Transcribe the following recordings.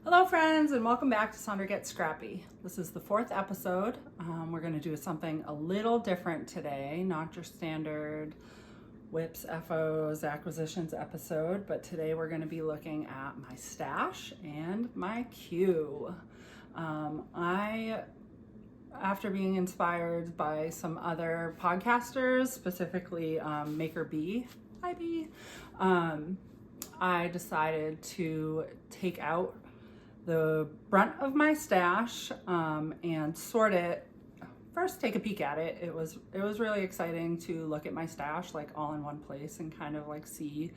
Hello friends, and welcome back to Sondra Gets Scrappy. This is the fourth episode. We're going to do something a little different today, not your standard whips, FOs, acquisitions episode, but today we're going to be looking at my stash and my queue. After being inspired by some other podcasters, specifically Maker B, hi B, I decided to take out the brunt of my stash and sort it. First, take a peek at it. It was really exciting to look at my stash like all in one place and kind of like see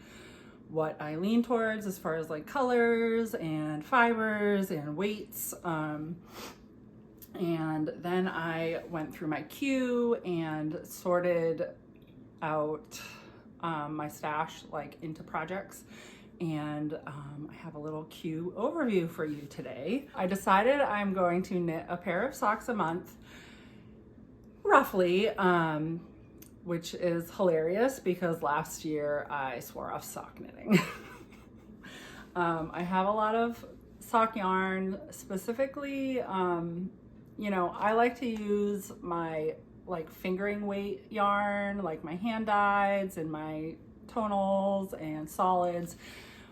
what I lean towards as far as like colors and fibers and weights. And then I went through my queue and sorted out my stash like into projects. And I have a little queue overview for you today. I decided I'm going to knit a pair of socks a month, roughly, which is hilarious because last year I swore off sock knitting. I have a lot of sock yarn, specifically, I like to use my like fingering weight yarn, like my hand dyeds and my tonals and solids,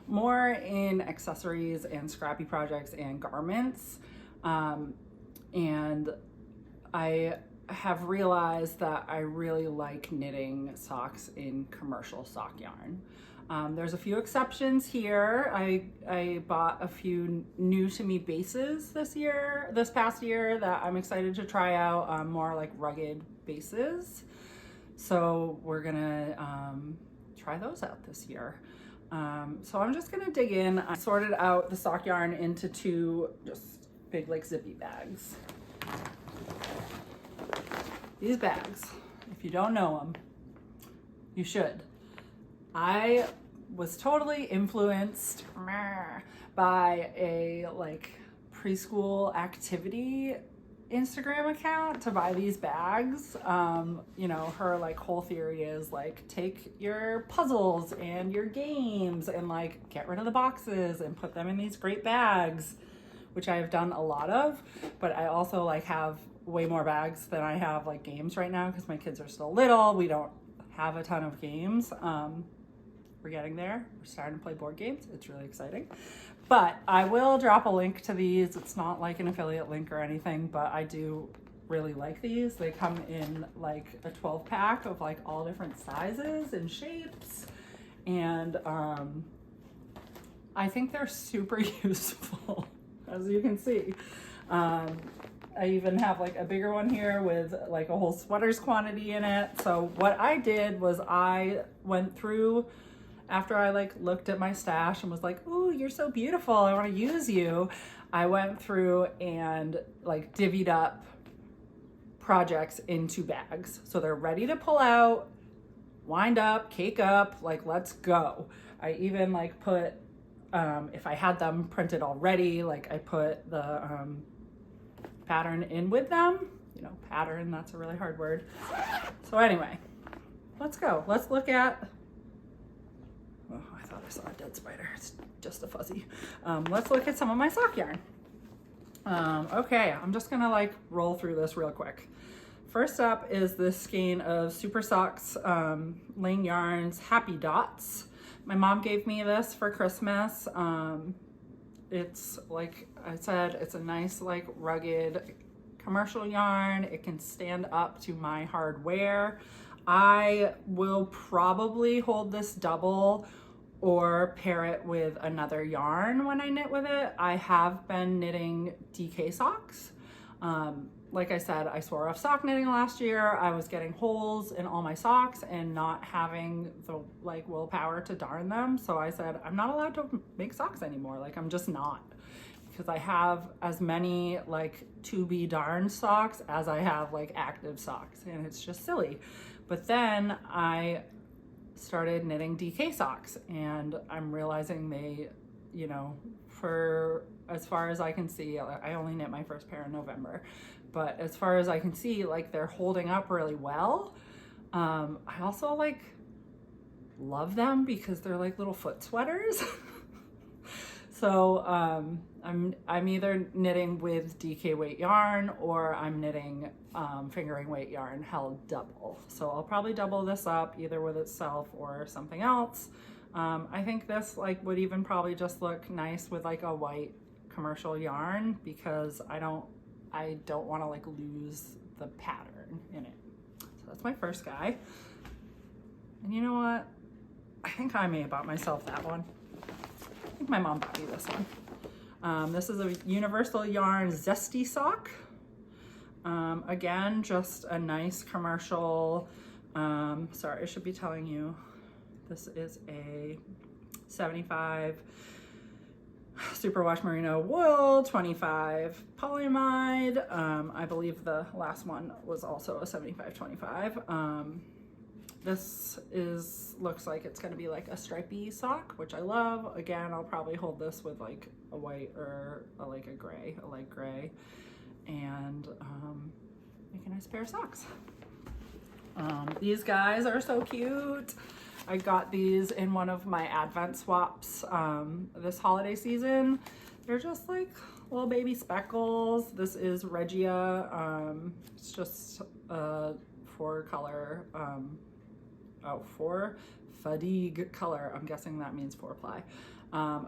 more in accessories and scrappy projects and garments. And I have realized that I really like knitting socks in commercial sock yarn. There's a few exceptions here. I bought a few new to me bases this past year that I'm excited to try out, more like rugged bases. So we're gonna try those out this year. So I'm just gonna dig in. I sorted out the sock yarn into two just big like zippy bags. These bags, if you don't know them, you should. I was totally influenced by a like preschool activity Instagram account to buy these bags. Her like whole theory is like take your puzzles and your games and like get rid of the boxes and put them in these great bags, which I have done a lot of, but I also like have way more bags than I have like games right now because my kids are still little. We don't have a ton of games. We're getting there. We're starting to play board games. It's really exciting. But I will drop a link to these. It's not like an affiliate link or anything, but I do really like these. They come in like a 12 pack of like all different sizes and shapes. And I think they're super useful, as you can see. I even have like a bigger one here with like a whole sweater's quantity in it. So what I did was I went through after I like looked at my stash and was like, ooh, you're so beautiful, I want to use you. I went through and like divvied up projects into bags. So they're ready to pull out, wind up, cake up, like let's go. I even like put, if I had them printed already, like I put the pattern in with them. Pattern, that's a really hard word. So anyway, let's go. Let's look at, oh, I thought I saw a dead spider. It's just a fuzzy. Let's look at some of my sock yarn. Okay, I'm just gonna like roll through this real quick. First up is this skein of Super Socks Ling Yarns Happy Dots. My mom gave me this for Christmas. It's like I said, it's a nice like rugged commercial yarn. It can stand up to my hard wear. I will probably hold this double or pair it with another yarn when I knit with it. I have been knitting DK socks. Like I said, I swore off sock knitting last year. I was getting holes in all my socks and not having the like willpower to darn them. So I said, I'm not allowed to make socks anymore. Like I'm just not, because I have as many like to be darned socks as I have like active socks, and it's just silly. But then I started knitting DK socks and I'm realizing they, for as far as I can see, I only knit my first pair in November, but as far as I can see, like they're holding up really well. I also love them because they're like little foot sweaters. So I'm either knitting with DK weight yarn or I'm knitting fingering weight yarn held double. So I'll probably double this up either with itself or something else. I think this like would even probably just look nice with like a white commercial yarn because I don't want to like lose the pattern in it. So that's my first guy. And you know what? I think I may have bought myself that one. I think my mom bought me this one. This is a Universal Yarn Zesty Sock. Again, just a nice commercial, sorry, I should be telling you, this is a 75 superwash merino wool, 25 polyamide. I believe the last one was also a 75-25. This looks like it's gonna be like a stripy sock, which I love. Again, I'll probably hold this with like a white or a light gray, and make a nice pair of socks. These guys are so cute. I got these in one of my advent swaps this holiday season. They're just like little baby speckles. This is Regia. It's just four fatigue color. I'm guessing that means 4-ply.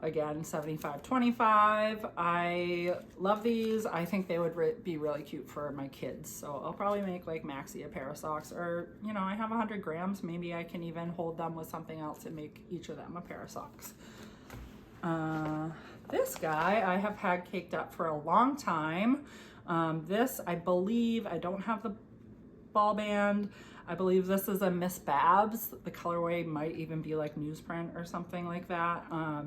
Again, 75-25. I love these. I think they would be really cute for my kids. So I'll probably make like Maxie a pair of socks, or you know, I have 100 grams. Maybe I can even hold them with something else and make each of them a pair of socks. This guy I have had caked up for a long time. This, I believe, I don't have the ball band. I believe this is a Miss Babs. The colorway might even be like newsprint or something like that. I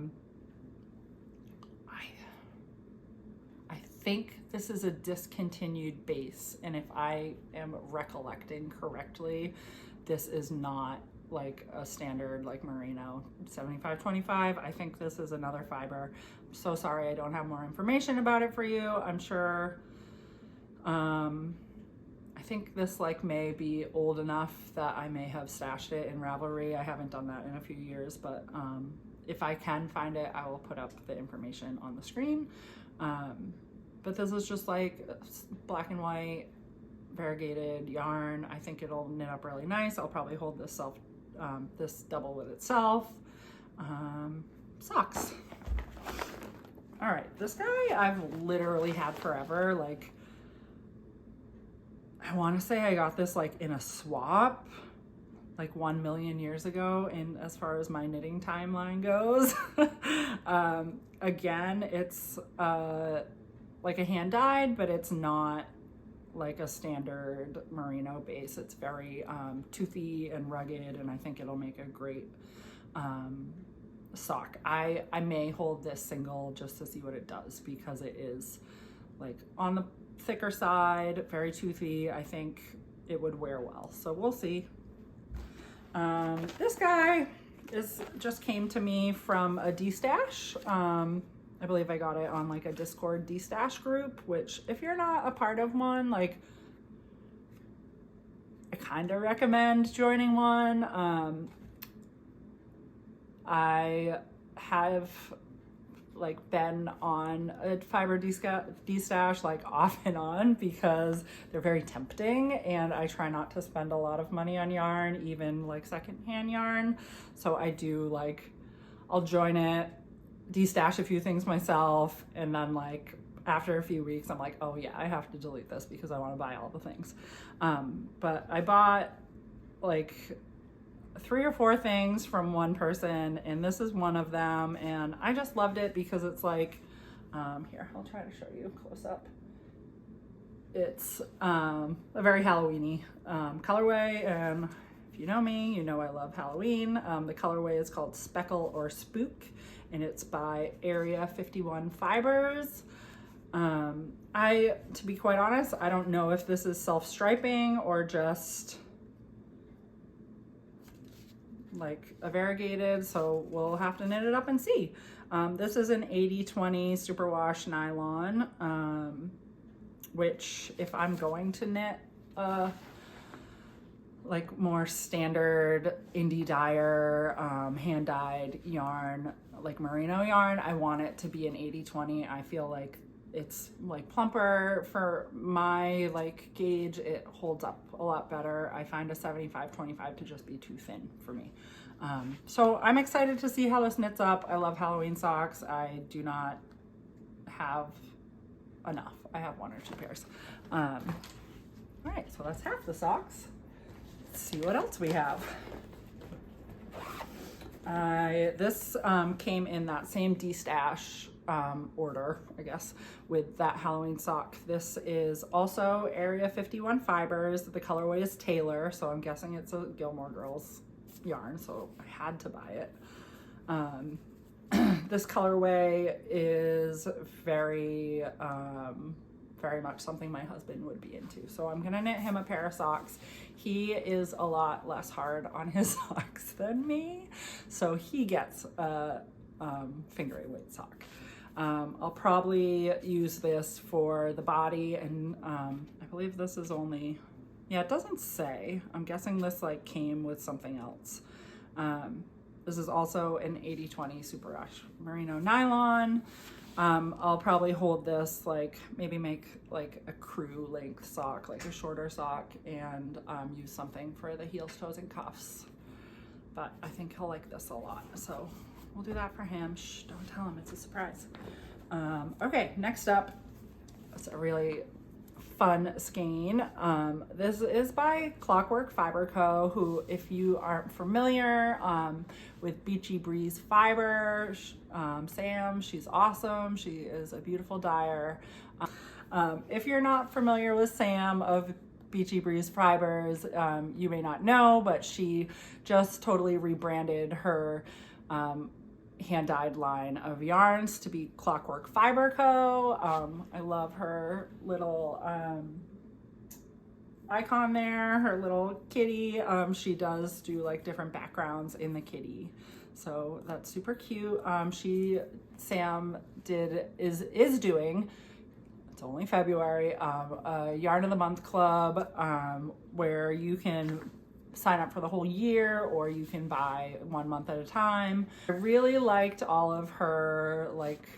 think this is a discontinued base, and if I am recollecting correctly, this is not like a standard like merino 75-25. I think this is another fiber. I'm so sorry I don't have more information about it for you. I'm sure I think this like may be old enough that I may have stashed it in Ravelry. I haven't done that in a few years, but if I can find it, I will put up the information on the screen. But this is just like black and white variegated yarn. I think it'll knit up really nice. I'll probably hold this this double with itself. Socks. All right, this guy I've literally had forever. Like, I want to say I got this like in a swap like 1 million years ago, in as far as my knitting timeline goes. Again, it's like a hand dyed, but it's not like a standard merino base. It's very toothy and rugged, and I think it'll make a great sock. I may hold this single just to see what it does, because it is like on the thicker side, very toothy. I think it would wear well, so we'll see. This guy just came to me from a D-stash. I believe I got it on like a Discord D-stash group, which if you're not a part of one, like I kind of recommend joining one. I have like been on a fiber D-stash like off and on, because they're very tempting, and I try not to spend a lot of money on yarn, even like secondhand yarn. So I do like, I'll join it, D-stash a few things myself, and then like after a few weeks I'm like, oh yeah, I have to delete this because I want to buy all the things. But I bought like 3 or 4 things from one person, and this is one of them, and I just loved it because it's like, here, I'll try to show you close up. It's a very Halloween-y colorway, and if you know me, you know I love Halloween. The colorway is called Speckle or Spook, and it's by Area 51 Fibers. To be quite honest, I don't know if this is self-striping or just like a variegated, so we'll have to knit it up and see. This is an 80-20 superwash nylon, which if I'm going to knit like more standard indie dyer, hand dyed yarn, like merino yarn. I want it to be an 80-20. I feel like it's like plumper for my like gauge. It holds up a lot better. I find a 75-25 to just be too thin for me. So I'm excited to see how this knits up. I love Halloween socks. I do not have enough. I have 1 or 2 pairs. All right, so that's half the socks. Let's see what else we have. This came in that same D-stash order, I guess, with that Halloween sock. This is also Area 51 fibers. The colorway is Taylor, so I'm guessing it's a Gilmore Girls yarn, so I had to buy it. This colorway is very much something my husband would be into. So I'm gonna knit him a pair of socks. He is a lot less hard on his socks than me, so he gets a finger weight sock. I'll probably use this for the body, and I believe this is only, yeah, it doesn't say. I'm guessing this like came with something else. This is also an 80-20 superwash merino nylon. I'll probably hold this, like maybe make like a crew length sock, like a shorter sock, and use something for the heels, toes, and cuffs. But I think he'll like this a lot, so we'll do that for him. Shh, don't tell him, it's a surprise. Okay, next up, it's a really fun skein. This is by Clockwork Fiber Co., who, if you aren't familiar with Beachy Breeze Fiber, Sam, she's awesome. She is a beautiful dyer. If you're not familiar with Sam of Beachy Breeze Fibers, you may not know, but she just totally rebranded her hand-dyed line of yarns to be Clockwork Fiber Co. I love her little icon there, her little kitty. She does do like different backgrounds in the kitty, so that's super cute. Sam is doing, it's only February, a Yarn of the Month club, where you can sign up for the whole year, or you can buy 1 month at a time. I really liked all of her like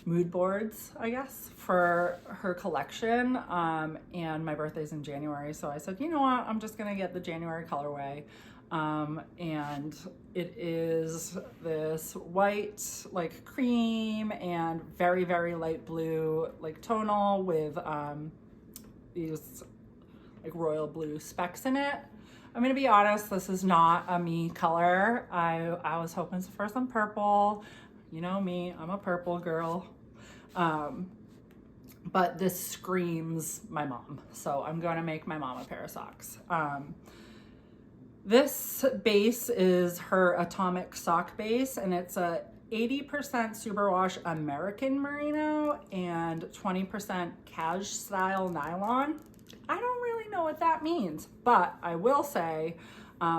mood boards, I guess, for her collection. And my birthday's in January, so I said, you know what, I'm just gonna get the January colorway. And it is this white, like cream, and very, very light blue, like tonal with these like royal blue specks in it. I'm gonna be honest, this is not a me color. I was hoping for some purple. You know me, I'm a purple girl. But this screams my mom, so I'm gonna make my mom a pair of socks. This base is her Atomic sock base, and it's a 80% superwash American merino and 20% cash style nylon. I don't really know what that means, but I will say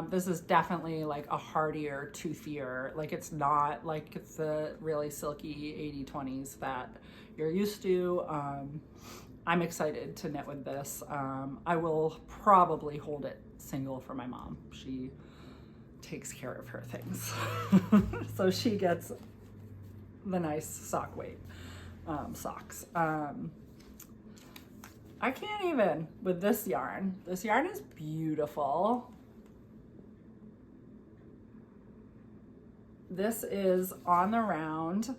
this is definitely like a hardier, toothier, like it's not like it's the really silky 80-20s that you're used to. I'm excited to knit with this. I will probably hold it single for my mom. She takes care of her things. So she gets the nice sock weight socks. I can't even with this yarn. This yarn is beautiful. This is On the Round,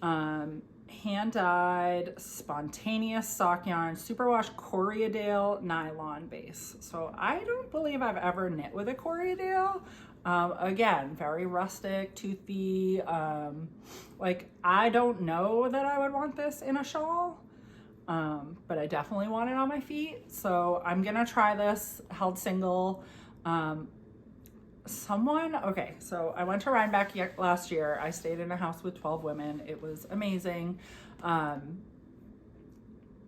hand-dyed, spontaneous sock yarn, superwash Corriedale nylon base. So I don't believe I've ever knit with a Corriedale. Again, very rustic, toothy. Like, I don't know that I would want this in a shawl. But I definitely want it on my feet. So I'm gonna try this held single. Okay, so I went to Rhinebeck last year. I stayed in a house with 12 women. It was amazing.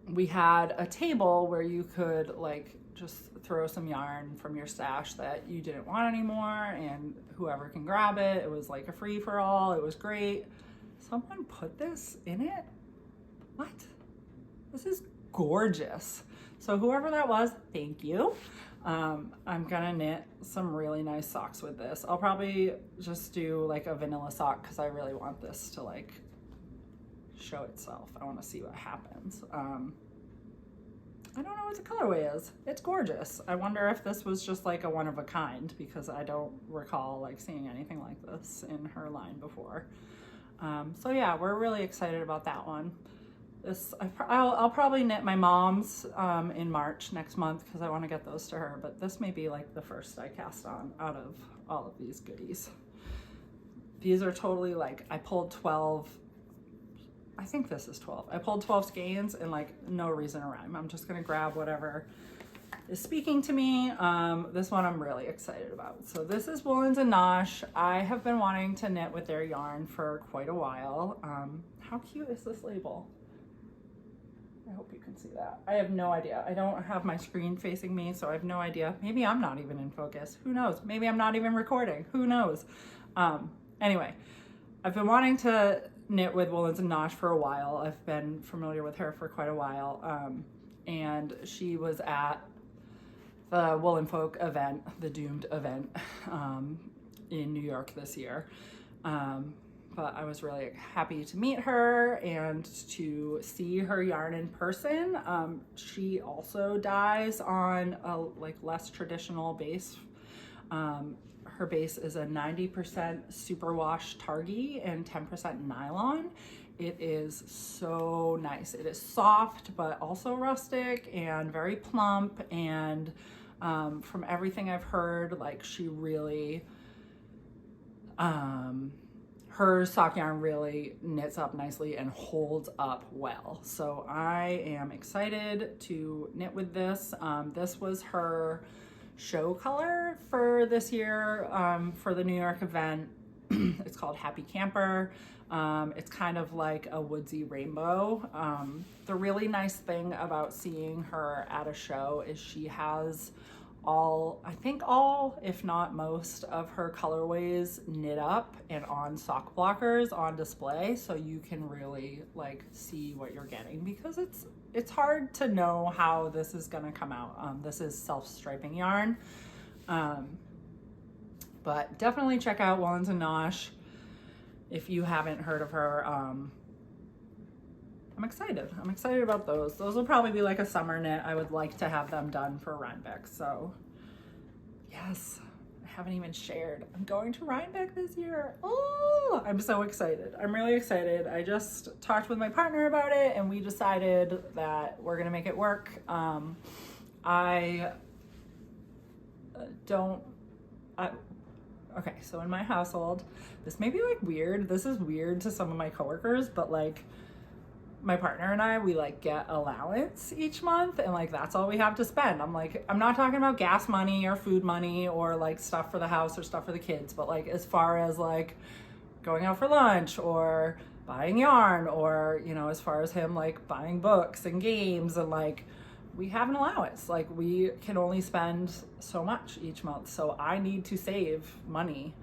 We had a table where you could like just throw some yarn from your stash that you didn't want anymore, and whoever can grab it. It was like a free for all. It was great. Someone put this in it? What? This is gorgeous. So whoever that was, thank you. I'm gonna knit some really nice socks with this. I'll probably just do like a vanilla sock because I really want this to like show itself. I want to see what happens. I don't know what the colorway is. It's gorgeous. I wonder if this was just like a one of a kind because I don't recall like seeing anything like this in her line before. So yeah, we're really excited about that one. This I'll probably knit my mom's in March next month because I want to get those to her, but this may be like the first I cast on out of all of these goodies. These are totally like, I pulled 12, I think this is 12. I pulled 12 skeins and like no reason or rhyme. I'm just gonna grab whatever is speaking to me. This one I'm really excited about. So this is Woolens and Nosh. I have been wanting to knit with their yarn for quite a while. How cute is this label? I hope you can see that. I have no idea. I don't have my screen facing me, so I have no idea. Maybe I'm not even in focus. Who knows? Maybe I'm not even recording. Who knows? Anyway, I've been wanting to knit with Woolens and Nosh for a while. I've been familiar with her for quite a while. And she was at the Woolen Folk event, the Doomed event, in New York this year. But I was really happy to meet her and to see her yarn in person. She also dyes on a like less traditional base. Her base is a 90% superwash targhee and 10% nylon. It is so nice. It is soft, but also rustic and very plump. And from everything I've heard, like she really, her sock yarn really knits up nicely and holds up well. So I am excited to knit with this. This was her show color for this year for the New York event. It's called Happy Camper. It's kind of like a woodsy rainbow. The really nice thing about seeing her at a show is she has I think all, if not most, of her colorways knit up and on sock blockers on display, so you can really like see what you're getting, because it's hard to know how this is gonna come out. This is self-striping yarn, but definitely check out Woolens and Nosh if you haven't heard of her. I'm excited. I'm excited about those. Those will probably be like a summer knit. I would like to have them done for Rhinebeck. So yes, I haven't even shared. I'm going to Rhinebeck this year. Oh, I'm so excited. I'm really excited. I just talked with my partner about it and we decided that we're gonna make it work. Okay, so in my household, this may be like weird. This is weird to some of my coworkers, but like, my partner and I, we like get allowance each month and like that's all we have to spend. I'm like, I'm not talking about gas money or food money or like stuff for the house or stuff for the kids, but like as far as like going out for lunch or buying yarn or, you know, as far as him like buying books and games, and like we have an allowance. Like we can only spend so much each month. So I need to save money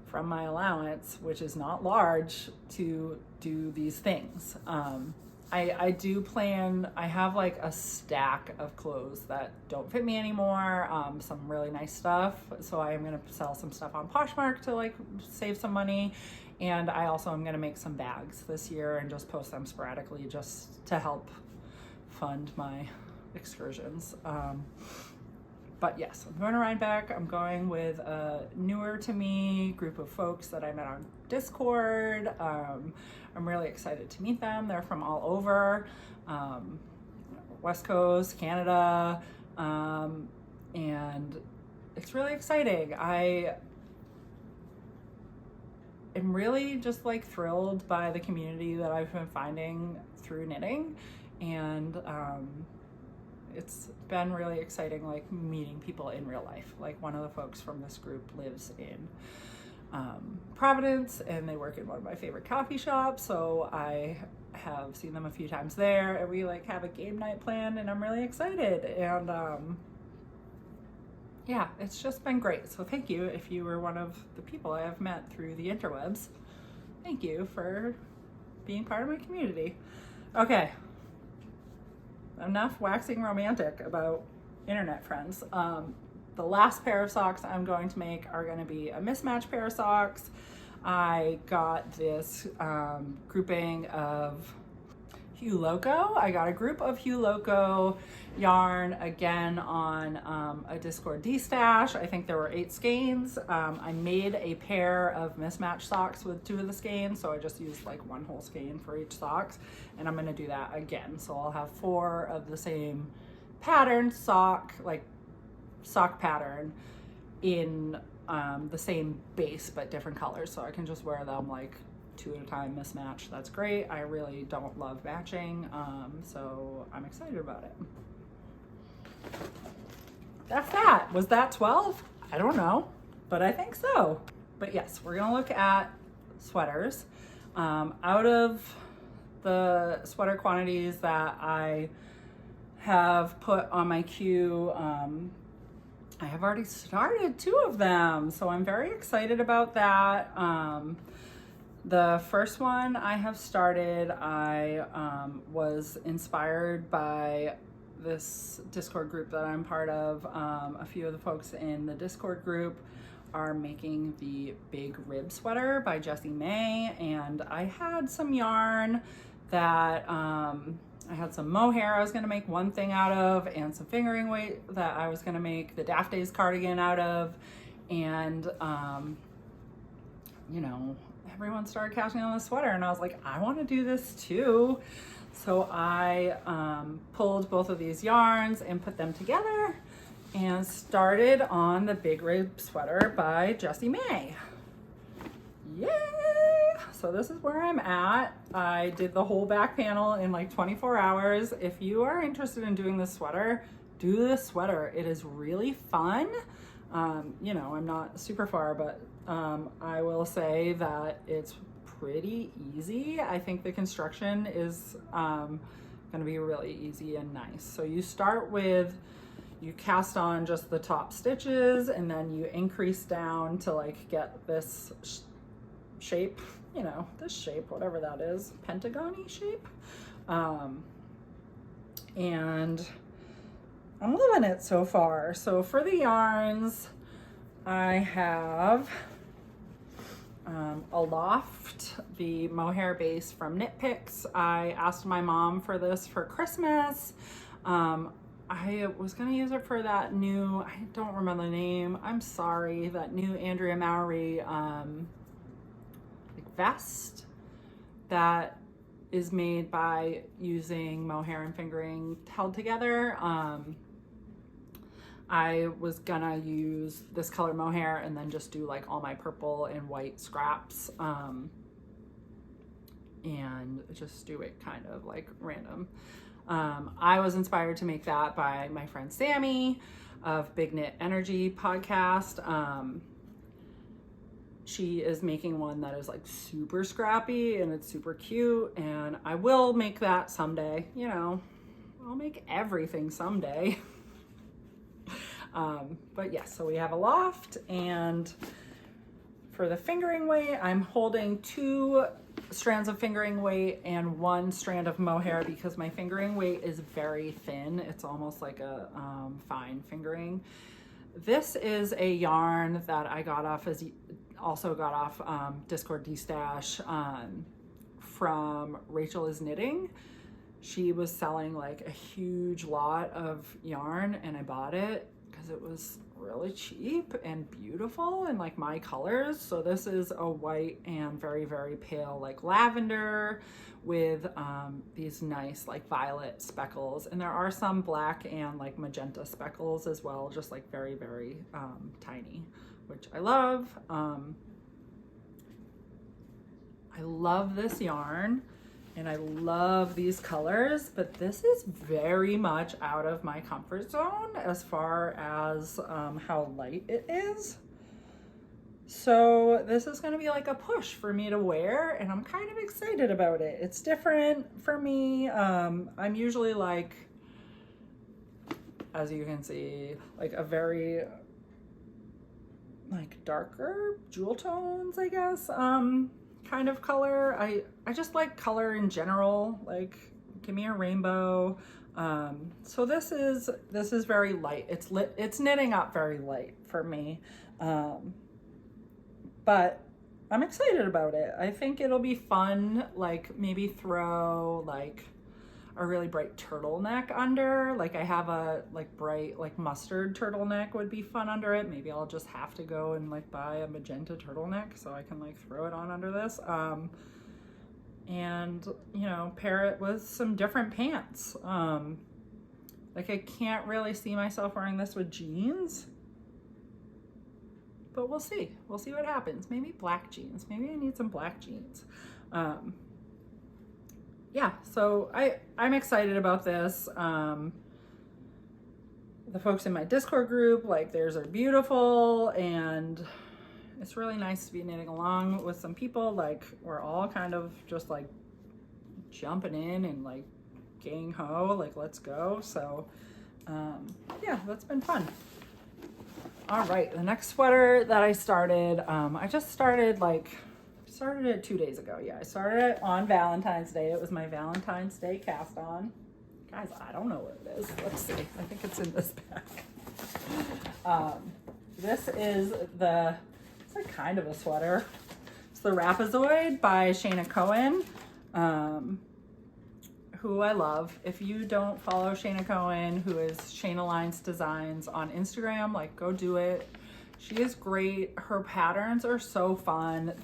from my allowance, which is not large, to do these things. I do plan, I have like a stack of clothes that don't fit me anymore, some really nice stuff. So I am gonna sell some stuff on Poshmark to like save some money. And I also am gonna make some bags this year and just post them sporadically just to help fund my excursions. But yes, I'm going to Rhinebeck. I'm going with a newer to me group of folks that I met on Discord. I'm really excited to meet them. They're from all over, West Coast, Canada, and it's really exciting. I am really just like thrilled by the community that I've been finding through knitting, and it's been really exciting, like meeting people in real life. Like one of the folks from this group lives in Providence and they work in one of my favorite coffee shops. So I have seen them a few times there and we like have a game night planned and I'm really excited. And yeah, it's just been great. So thank you if you were one of the people I have met through the interwebs. Thank you for being part of my community. Okay. Enough waxing romantic about internet friends. The last pair of socks I'm going to make are going to be a mismatched pair of socks. I got this grouping of Hue Loco. I got a group of Hue Loco yarn again on a Discord D-stash. I think there were 8 skeins. I made a pair of mismatched socks with 2 of the skeins, so I just used like 1 whole skein for each socks, and I'm going to do that again. So I'll have 4 of the same pattern sock pattern in the same base but different colors, so I can just wear them like 2 at a time, mismatched. That's great. I really don't love matching, so I'm excited about it. That's that. Was that 12? I don't know, but I think so. But yes, we're gonna look at sweaters. Out of the sweater quantities that I have put on my queue, I have already started 2 of them, so I'm very excited about that. The first one I have started, I was inspired by this Discord group that I'm part of. A few of the folks in the Discord group are making the Big Rib Sweater by Jessie May, and I had some yarn that I had some mohair I was going to make one thing out of, and some fingering weight that I was going to make the Daft Days cardigan out of. And you know, everyone started catching on the sweater, and I was like, I want to do this too. So I pulled both of these yarns and put them together and started on the Big Rib Sweater by Jessie May. Yay! So this is where I'm at. I did the whole back panel in like 24 hours. If you are interested in doing this sweater, do this sweater. It is really fun. You know, I'm not super far, but I will say that it's pretty easy. I think the construction is going to be really easy and nice. So you start with, you cast on just the top stitches, and then you increase down to like get this shape, you know, this shape, whatever that is, pentagon-y shape. And I'm loving it so far. So for the yarns, I have Aloft, the mohair base from Knit Picks. I asked my mom for this for Christmas. I was gonna use it for that new, I don't remember the name, I'm sorry, that new Andrea Mowry like vest that is made by using mohair and fingering held together. I was gonna use this color mohair and then just do like all my purple and white scraps, and just do it kind of like random. I was inspired to make that by my friend Sammy of Big Knit Energy podcast. She is making one that is like super scrappy and it's super cute, and I will make that someday. You know, I'll make everything someday. But yes, so we have a loft, and for the fingering weight, I'm holding 2 strands of fingering weight and 1 strand of mohair because my fingering weight is very thin. It's almost like a fine fingering. This is a yarn that I got off Discord D-stash from Rachel is Knitting. She was selling like a huge lot of yarn, and I bought it because it was really cheap and beautiful and like my colors. So this is a white and very, very pale like lavender with these nice like violet speckles, and there are some black and like magenta speckles as well, just like very, very tiny, which I love. I love this yarn and I love these colors, but this is very much out of my comfort zone as far as how light it is. So this is gonna be like a push for me to wear, and I'm kind of excited about it. It's different for me. I'm usually like, as you can see, like a very like darker jewel tones, I guess, kind of color. I just like color in general. Like, give me a rainbow. So this is very light. It's knitting up very light for me. But I'm excited about it. I think it'll be fun, like maybe throw like a really bright turtleneck under. Like I have a like bright like mustard turtleneck would be fun under it. Maybe I'll just have to go and like buy a magenta turtleneck so I can like throw it on under this. And you know, pair it with some different pants. Like I can't really see myself wearing this with jeans, but we'll see. We'll see what happens. Maybe black jeans. Maybe I need some black jeans. Yeah, so I'm excited about this. The folks in my Discord group, like theirs are beautiful, and it's really nice to be knitting along with some people. Like we're all kind of just like jumping in and like gang ho, like let's go. So yeah, that's been fun. All right, the next sweater that I started, I just started it 2 days ago. Yeah, I started it on Valentine's Day. It was my Valentine's Day cast on. Guys, I don't know what it is. Let's see. I think it's in this bag. This is it's like kind of a sweater. It's the Rapazoid by Shayna Cohen, who I love. If you don't follow Shayna Cohen, who is Shayna Lines Designs on Instagram, like go do it. She is great. Her patterns are so fun.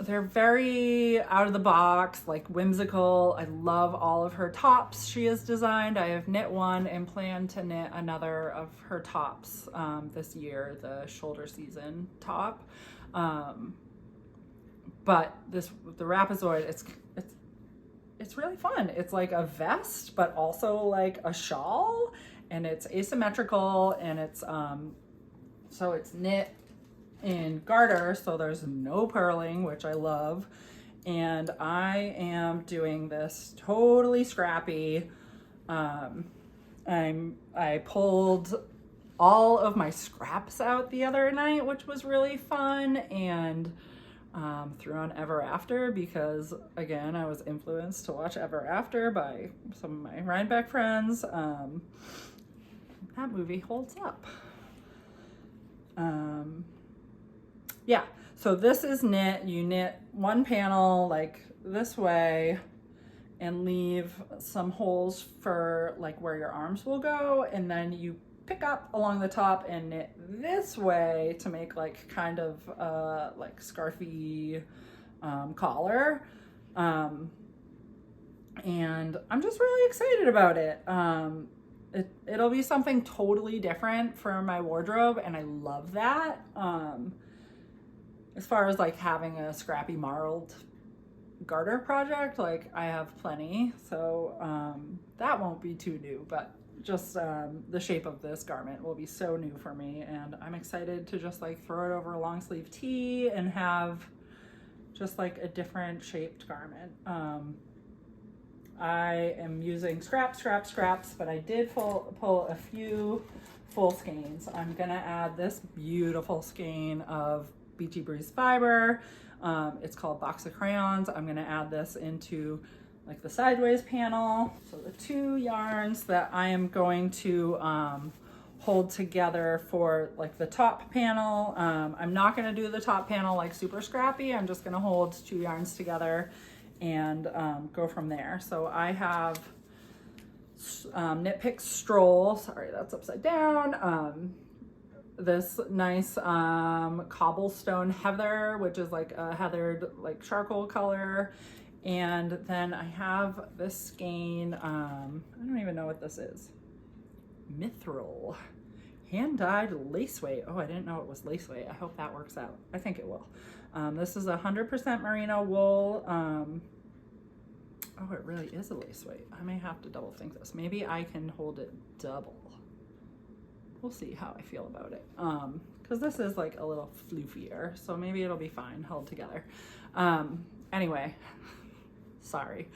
They're very out of the box, like whimsical. I love all of her tops she has designed. I have knit one and plan to knit another of her tops this year, the shoulder season top. But the Rapazoid, it's really fun. It's like a vest, but also like a shawl, and it's asymmetrical, and it's so it's knit in garter, so there's no purling, which I love. And I am doing this totally scrappy. I pulled all of my scraps out the other night, which was really fun, and threw on Ever After because, again, I was influenced to watch Ever After by some of my Rhinebeck friends. That movie holds up. Yeah, so this is knit. You knit one panel like this way and leave some holes for like where your arms will go, and then you pick up along the top and knit this way to make like kind of like scarfy collar. And I'm just really excited about it. It'll be something totally different for my wardrobe, and I love that. As far as like having a scrappy marled garter project, like I have plenty, so that won't be too new, but just the shape of this garment will be so new for me, and I'm excited to just like throw it over a long sleeve tee and have just like a different shaped garment. I am using scraps, but I did pull a few full skeins. I'm gonna add this beautiful skein of Beachy Breeze fiber. It's called Box of Crayons. I'm gonna add this into like the sideways panel. So the two yarns that I am going to hold together for like the top panel. I'm not gonna do the top panel like super scrappy. I'm just gonna hold two yarns together and go from there. So I have Knit Pick Stroll, sorry that's upside down, this nice cobblestone heather, which is like a heathered like charcoal color. And then I have this skein, I don't even know what this is, Mithril hand-dyed lace weight. Oh, I didn't know it was lace weight. I hope that works out. I think it will. This is 100% merino wool. Oh, it really is a lace weight. I may have to double think this. Maybe I can hold it double. We'll see how I feel about it. Because this is like a little floofier, so maybe it'll be fine held together. Anyway, sorry.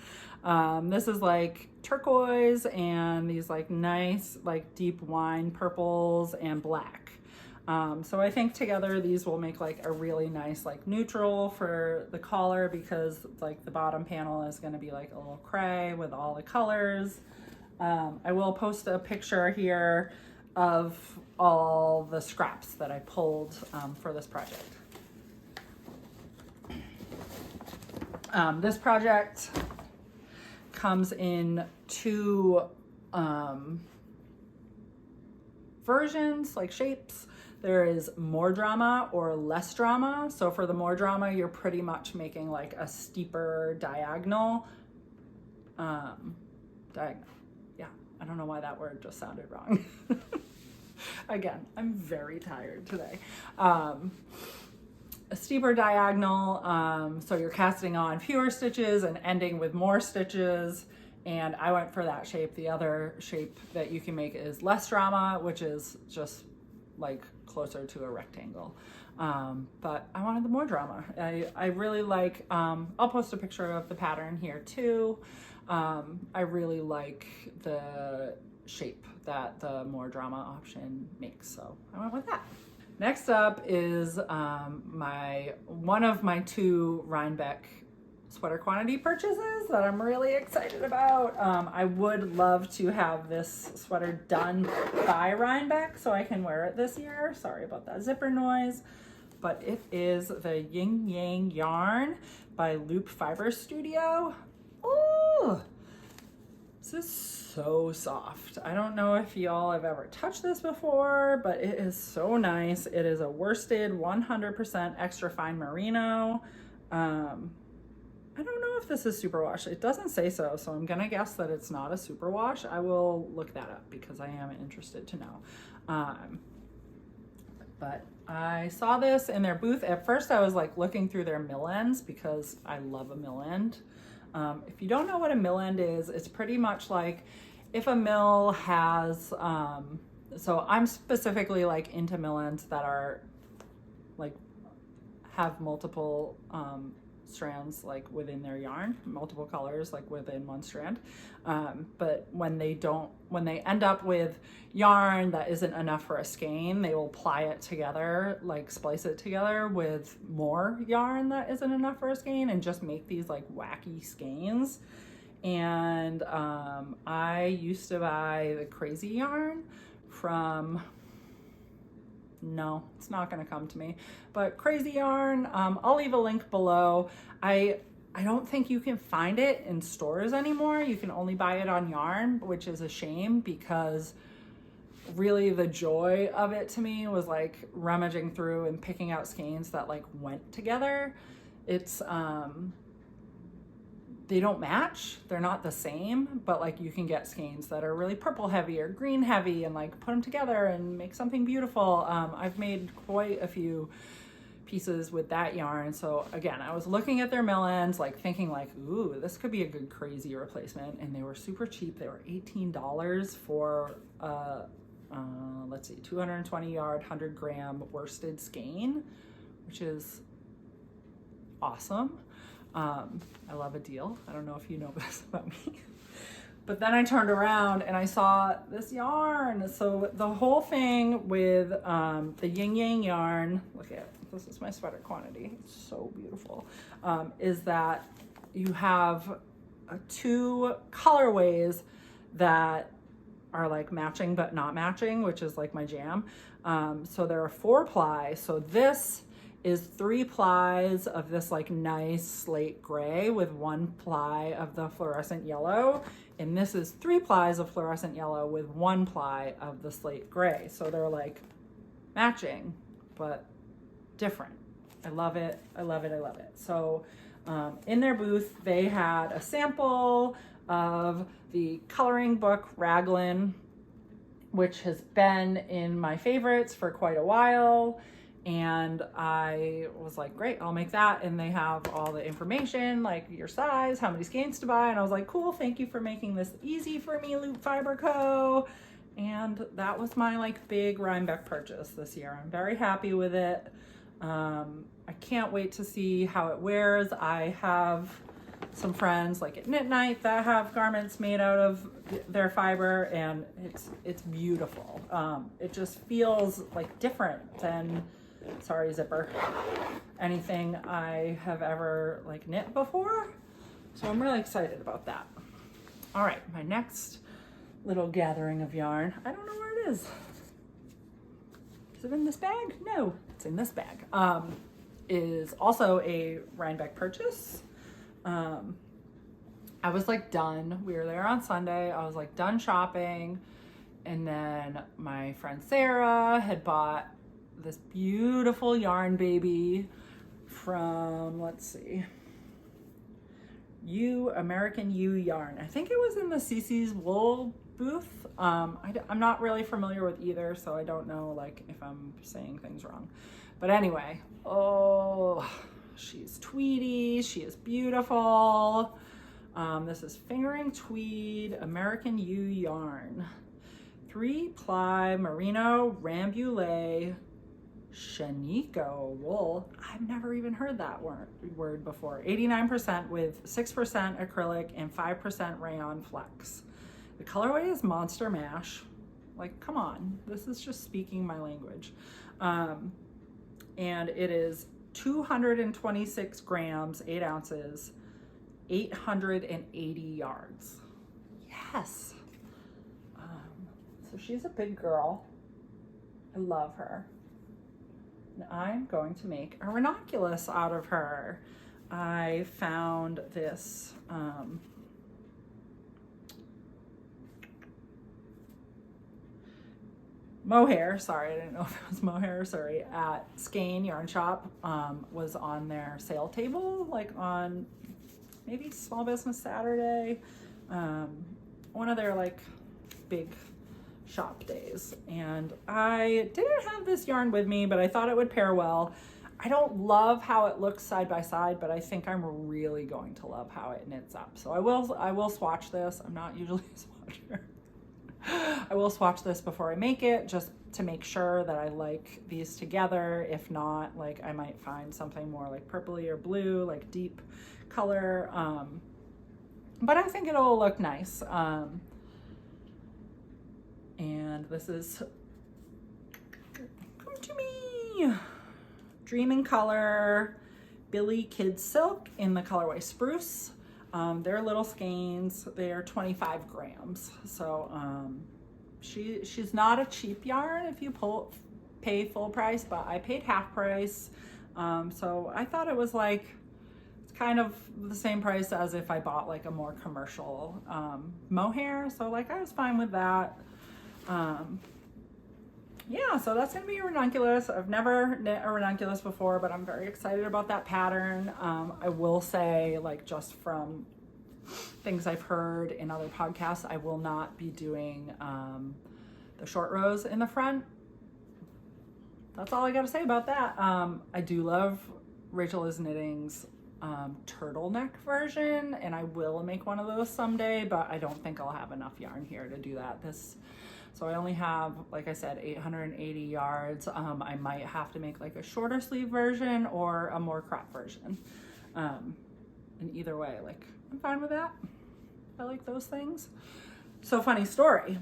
This is like turquoise and these like nice like deep wine purples and black. So I think together these will make like a really nice like neutral for the collar, because like the bottom panel is going to be like a little cray with all the colors. I will post a picture here of all the scraps that I pulled for this project. This project comes in two versions, like shapes. There is more drama or less drama. So for the more drama, you're pretty much making like a steeper diagonal. Yeah, I don't know why that word just sounded wrong. Again, I'm very tired today. A steeper diagonal, so you're casting on fewer stitches and ending with more stitches. And I went for that shape. The other shape that you can make is less drama, which is just like closer to a rectangle. But I wanted the more drama. I really like, I'll post a picture of the pattern here too. I really like the shape that the more drama option makes, so I went with that. Next up is one of my two Rhinebeck sweater quantity purchases that I'm really excited about. I would love to have this sweater done by Rhinebeck so I can wear it this year. Sorry about that zipper noise. But it is the Yin Yang yarn by Loop Fiber Studio. Oh, this is so soft. I don't know if y'all have ever touched this before, but it is so nice. It is a worsted 100% extra fine merino. I don't know if this is superwash. It doesn't say so, so I'm gonna guess that it's not a superwash. I will look that up because I am interested to know. But I saw this in their booth. At first I was like looking through their mill ends because I love a mill end. If you don't know what a mill end is, it's pretty much like if a mill has, so I'm specifically like into mill ends that are like, have multiple strands like within their yarn, multiple colors like within one strand. But when they end up with yarn that isn't enough for a skein, they will ply it together, like splice it together with more yarn that isn't enough for a skein and just make these like wacky skeins. And I used to buy the crazy yarn from, no, it's not going to come to me, but crazy yarn. I'll leave a link below. I don't think you can find it in stores anymore. You can only buy it on yarn, which is a shame because really the joy of it to me was like rummaging through and picking out skeins that like went together. It's they don't match, they're not the same, but like you can get skeins that are really purple heavy or green heavy and like put them together and make something beautiful. I've made quite a few pieces with that yarn. So again, I was looking at their mill ends, like thinking like, ooh, this could be a good crazy replacement. And they were super cheap. They were $18 for let's see, 220 yard, 100 gram worsted skein, which is awesome. I love a deal. I don't know if you know this about me. But then I turned around and I saw this yarn. So the whole thing with the Yin Yang yarn, look at this is my sweater quantity. It's so beautiful. Is that you have two colorways that are like matching but not matching, which is like my jam. So there are 4 ply. So this is 3 plies of this like nice slate gray with 1 ply of the fluorescent yellow. And this is 3 plies of fluorescent yellow with 1 ply of the slate gray. So they're like matching, but different. I love it. I love it. I love it. So in their booth, they had a sample of the coloring book Raglan, which has been in my favorites for quite a while. And I was like, great, I'll make that. And they have all the information, like your size, how many skeins to buy. And I was like, cool, thank you for making this easy for me, Loop Fiber Co. And that was my like big Rhinebeck purchase this year. I'm very happy with it. I can't wait to see how it wears. I have some friends like at Knit Night that have garments made out of their fiber, and it's beautiful. It just feels like different than, sorry zipper, anything I have ever like knit before. So I'm really excited about that. All right, my next little gathering of yarn, I don't know where it is. Is it in this bag? No, it's in this bag. Is also a Rhinebeck purchase. I was like done. We were there on Sunday. I was like done shopping. And then my friend Sarah had bought this beautiful yarn baby from, let's see, American U yarn. I think it was in the CC's wool booth. I'm not really familiar with either, so I don't know like if I'm saying things wrong. But anyway, oh, she's tweedy. She is beautiful. This is fingering tweed, American U yarn. 3-ply merino rambouillet Shanico wool. I've never even heard that word before. 89% with 6% acrylic and 5% rayon flex. The colorway is Monster Mash. Like, come on, this is just speaking my language. And it is 226 grams, 8 ounces, 880 yards. Yes. So she's a big girl. I love her. And I'm going to make a ranunculus out of her. I found this mohair, sorry, I didn't know if it was mohair, sorry, at Skane Yarn Shop, was on their sale table, like on maybe Small Business Saturday, one of their like big shop days. And I didn't have this yarn with me, but I thought it would pair well. I don't love how it looks side by side, but I think I'm really going to love how it knits up. So I will swatch this. I'm not usually a swatcher. I will swatch this before I make it, just to make sure that I like these together. If not, like I might find something more like purpley or blue, like deep color. But I think it'll look nice. And this is, come to me, Dream in Color, Billy Kids Silk in the colorway Spruce. They're little skeins. They are 25 grams. So she's not a cheap yarn if you pay full price, but I paid half price. So I thought it was like, it's kind of the same price as if I bought like a more commercial mohair. So like I was fine with that. Yeah, so that's gonna be a ranunculus. I've never knit a ranunculus before, but I'm very excited about that pattern. I will say, like, just from things I've heard in other podcasts, I will not be doing the short rows in the front. That's all I gotta say about that. I do love Rachel is Knitting's turtleneck version, and I will make one of those someday, but I don't think I'll have enough yarn here to do that. So I only have, like I said, 880 yards. I might have to make like a shorter sleeve version or a more crop version. And either way, like, I'm fine with that. I like those things. So funny story.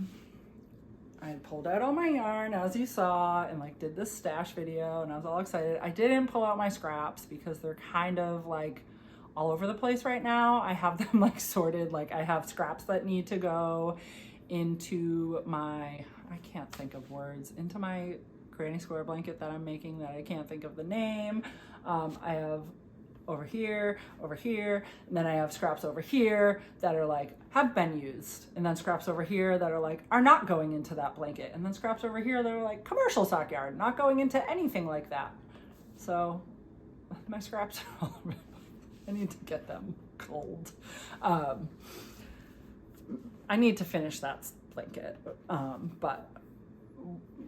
I pulled out all my yarn, as you saw, and like did this stash video, and I was all excited. I didn't pull out my scraps because they're kind of like all over the place right now. I have them like sorted, like I have scraps that need to go into my, I can't think of words, into my granny square blanket that I'm making that I can't think of the name. I have over here, and then I have scraps over here that are like, have been used, and then scraps over here that are like, are not going into that blanket, and then scraps over here that are like commercial stock yarn, not going into anything like that. So my scraps are all over. I need to get them cold. I need to finish that blanket, but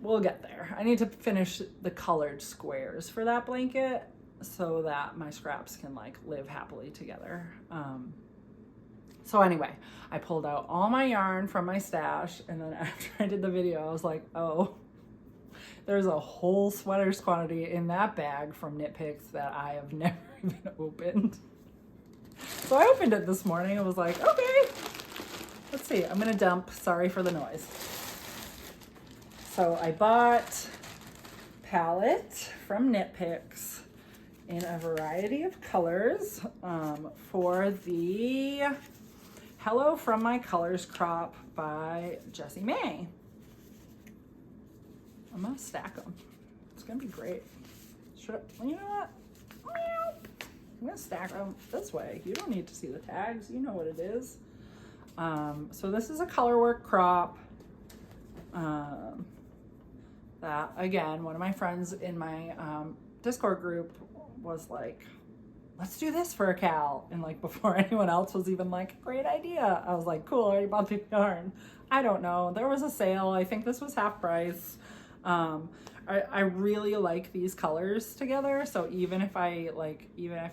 we'll get there. I need to finish the colored squares for that blanket so that my scraps can like live happily together. So anyway, I pulled out all my yarn from my stash, and then after I did the video, I was like, oh, there's a whole sweaters quantity in that bag from Knit Picks that I have never even opened. So I opened it this morning and was like, okay, let's see. I'm gonna dump, sorry for the noise. So I bought palette from Knit Picks in a variety of colors for the Hello From My Colors crop by Jessie May. I'm gonna stack them. It's gonna be great. You know what? I'm gonna stack them this way. You don't need to see the tags. You know what it is. So this is a colorwork crop. That again, one of my friends in my Discord group was like, let's do this for a cal. And like before anyone else was even like, great idea. I was like, cool, I already bought the yarn. I don't know. There was a sale. I think this was half price. I really like these colors together. So even if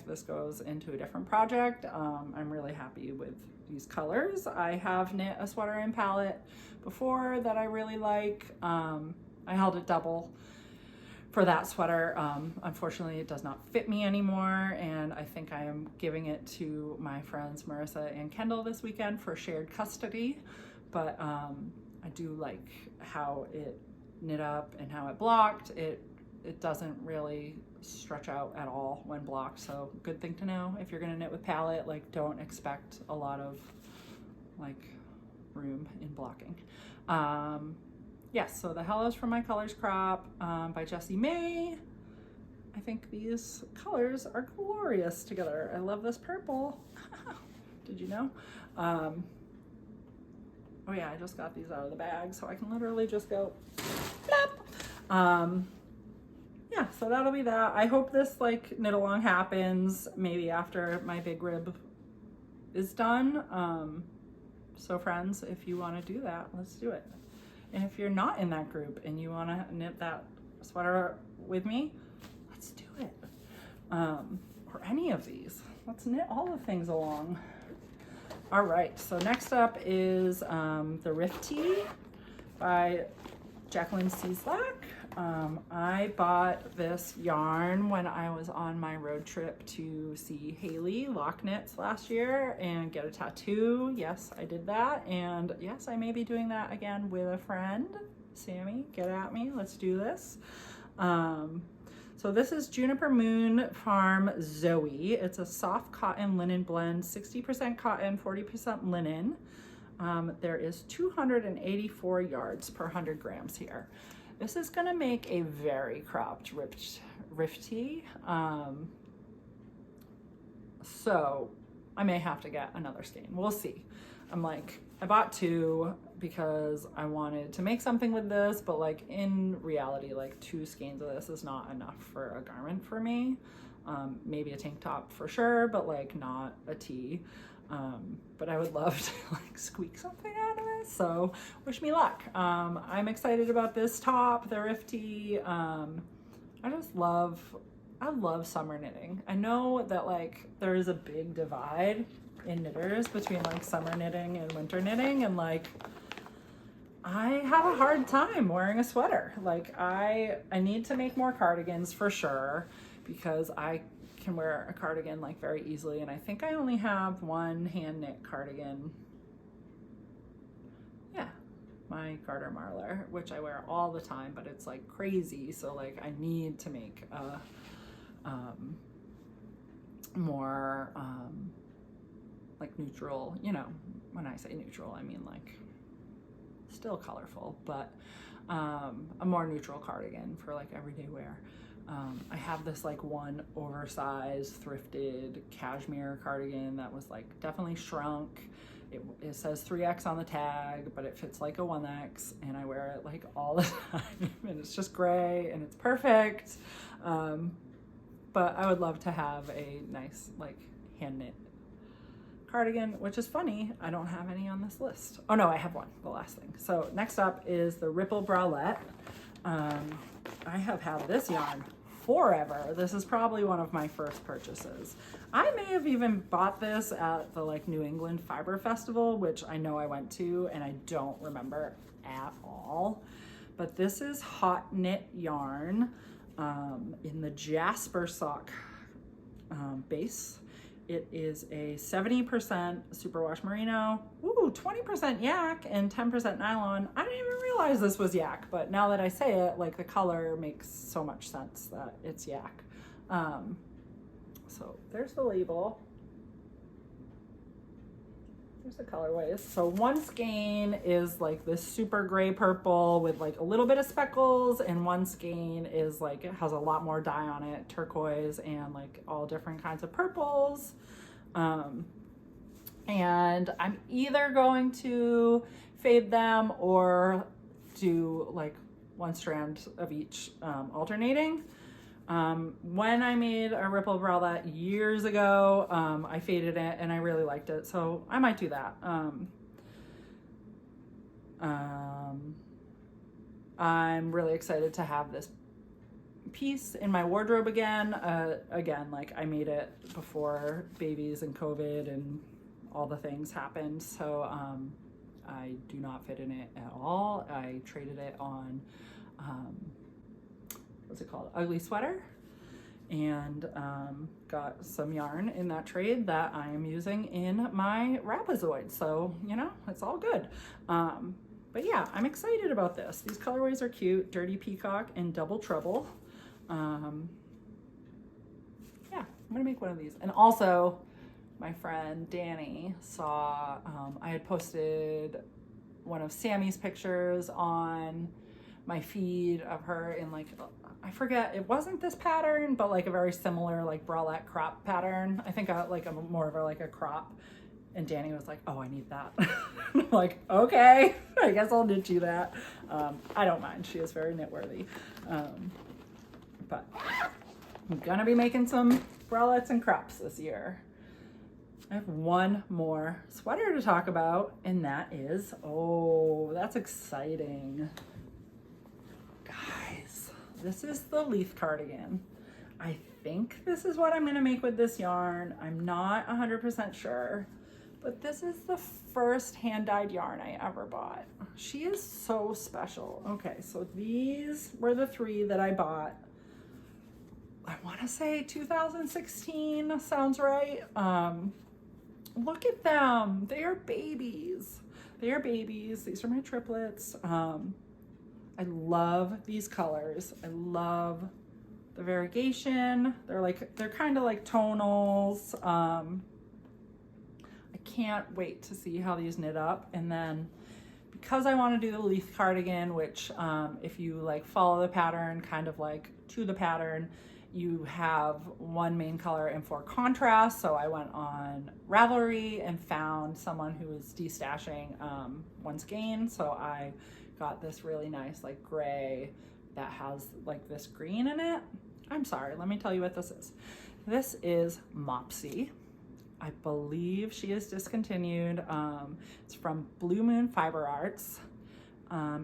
this goes into a different project, I'm really happy with these colors. I have knit a sweater in palette before that I really like. I held it double for that sweater. Unfortunately, it does not fit me anymore, and I think I am giving it to my friends Marissa and Kendall this weekend for shared custody. But I do like how it knit up and how it blocked. It doesn't really stretch out at all when blocked, so good thing to know if you're gonna knit with palette. Like, don't expect a lot of like room in blocking. Yes, so the Hellos From My Colors crop by Jessie May. I think these colors are glorious together. I love this purple. Did you know? Oh yeah, I just got these out of the bag, so I can literally just go plop. Yeah, so that'll be that. I hope this like knit along happens maybe after my big rib is done. So friends, if you want to do that, let's do it. And if you're not in that group and you want to knit that sweater with me, let's do it. Or any of these. Let's knit all the things along. All right, so next up is the Rift Tee by Jacqueline Cieslak. I bought this yarn when I was on my road trip to see Haley Lock Knits last year and get a tattoo. Yes, I did that. And yes, I may be doing that again with a friend. Sammy, get at me. Let's do this. So this is Juniper Moon Farm Zoe. It's a soft cotton linen blend, 60% cotton, 40% linen. There is 284 yards per 100 grams here. This is gonna make a very cropped Rift Tee. So I may have to get another skein. We'll see. I bought two because I wanted to make something with this, but like in reality, like 2 skeins of this is not enough for a garment for me. Maybe a tank top for sure, but like not a tee. But I would love to like squeak something out of it, so wish me luck. I'm excited about this top, the Rift Tee. I love summer knitting. I know that like there is a big divide in knitters between like summer knitting and winter knitting, and like I have a hard time wearing a sweater. Like I need to make more cardigans for sure, because I can wear a cardigan like very easily, and I think I only have one hand knit cardigan. Yeah, my Garter Marler, which I wear all the time, but it's like crazy, so like I need to make a more like neutral, you know, when I say neutral I mean like still colorful, but a more neutral cardigan for like everyday wear. I have this like one oversized thrifted cashmere cardigan that was like definitely shrunk. It says 3X on the tag, but it fits like a 1X, and I wear it like all the time, and it's just gray and it's perfect. But I would love to have a nice like hand knit cardigan, which is funny, I don't have any on this list. Oh no, I have one, the last thing. So next up is the Ripple Bralette. I have had this yarn forever. This is probably one of my first purchases. I may have even bought this at the like New England Fiber Festival, which I know I went to and I don't remember at all. But this is hot knit yarn in the Jasper sock base. It is a 70% superwash merino, 20% yak, and 10% nylon. I didn't even realize this was yak, but now that I say it, like the color makes so much sense that it's yak. So there's the label. There's the colorways. So one skein is like this super gray purple with like a little bit of speckles, and one skein is like, it has a lot more dye on it, turquoise and like all different kinds of purples. And I'm either going to fade them or do like one strand of each, alternating. When I made a ripple bralette years ago, I faded it and I really liked it, so I might do that. I'm really excited to have this piece in my wardrobe again. Again, like I made it before babies and COVID and all the things happened, so I do not fit in it at all. I traded it on what's it called, Ugly Sweater, and got some yarn in that trade that I am using in my Rapazoid, so you know, it's all good. But yeah, I'm excited about this. These colorways are cute: Dirty Peacock and Double Trouble. Yeah, I'm gonna make one of these. And also my friend Danny saw I had posted one of Sammy's pictures on my feed of her in like, I forget, it wasn't this pattern, but like a very similar like bralette crop pattern. I think like a more of a like a crop. And Danny was like, oh, I need that. I'm like, okay, I guess I'll knit you that. I don't mind, she is very knitworthy. But I'm gonna be making some bralettes and crops this year. I have one more sweater to talk about, and that is, oh, that's exciting. Guys, this is the leaf cardigan. I think this is what I'm gonna make with this yarn. I'm not 100% sure, but this is the first hand-dyed yarn I ever bought. She is so special. Okay, so these were the 3 that I bought. I wanna say 2016, sounds right. Look at them, they are babies. They are babies, these are my triplets. I love these colors. I love the variegation. They're kind of like tonals. I can't wait to see how these knit up. And then because I want to do the leaf cardigan, which if you like follow the pattern, kind of like to the pattern, you have one main color and 4 contrasts. So I went on Ravelry and found someone who was destashing one skein. So I got this really nice like gray that has like this green in it. I'm sorry, let me tell you what this is. This is Mopsy. I believe she is discontinued. It's from Blue Moon Fiber Arts.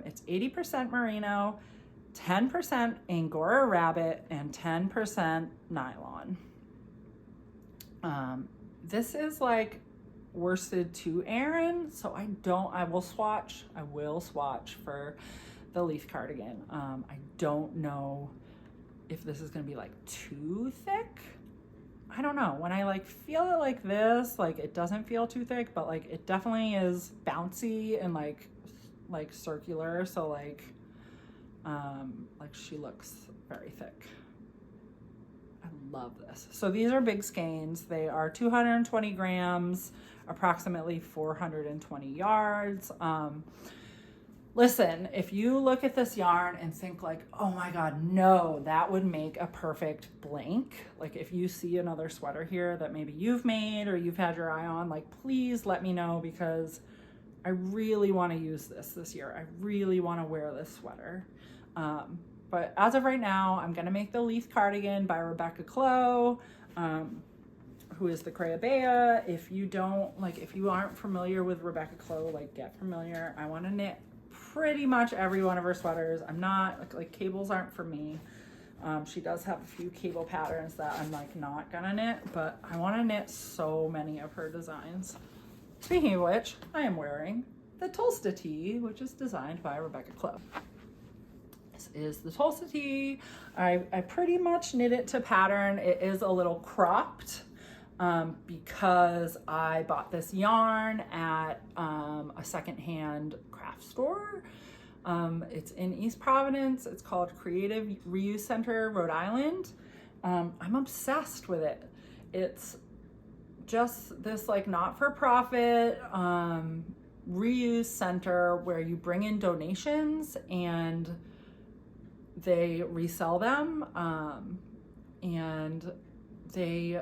It's 80% merino, 10% Angora rabbit, and 10% nylon. This is like worsted to Aran, so I will swatch for the leaf cardigan. I don't know if this is gonna be like too thick. I don't know, when I like feel it like this, like it doesn't feel too thick, but like it definitely is bouncy and like circular, so like she looks very thick. I love this. So these are big skeins. They are 220 grams, approximately 420 yards. Listen, if you look at this yarn and think like, oh my God, no, that would make a perfect blank. Like if you see another sweater here that maybe you've made or you've had your eye on, like please let me know, because I really want to use this year. I really want to wear this sweater. But as of right now, I'm going to make the Leaf Cardigan by Rebecca Clow, who is the Crayabea. If you aren't familiar with Rebecca Clow, like get familiar. I want to knit pretty much every one of her sweaters. I'm not, like cables aren't for me. She does have a few cable patterns that I'm like not gonna knit, but I want to knit so many of her designs. Speaking of which, I am wearing the Tulsa tee, which is designed by Rebecca Clow. This is the Tulsa tee. I pretty much knit it to pattern. It is a little cropped. because I bought this yarn at a secondhand craft store. It's in East Providence. It's called Creative Reuse Center, Rhode Island. I'm obsessed with it. It's just this like not-for-profit reuse center where you bring in donations and they resell them, and they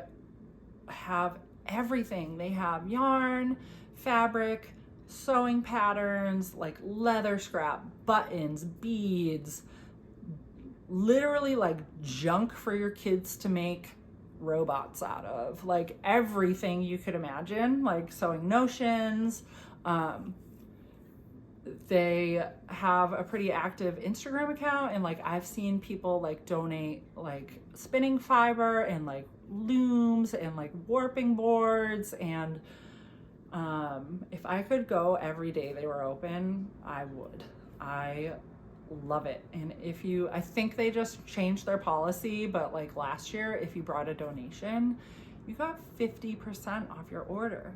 have everything. They have yarn, fabric, sewing patterns, like leather scrap, buttons, beads, literally like junk for your kids to make robots out of, like everything you could imagine, like sewing notions. They have a pretty active Instagram account, and like I've seen people like donate like spinning fiber and like looms and like warping boards, and if I could go every day they were open, I would. I love it. And I think they just changed their policy, but like last year, if you brought a donation, you got 50% off your order.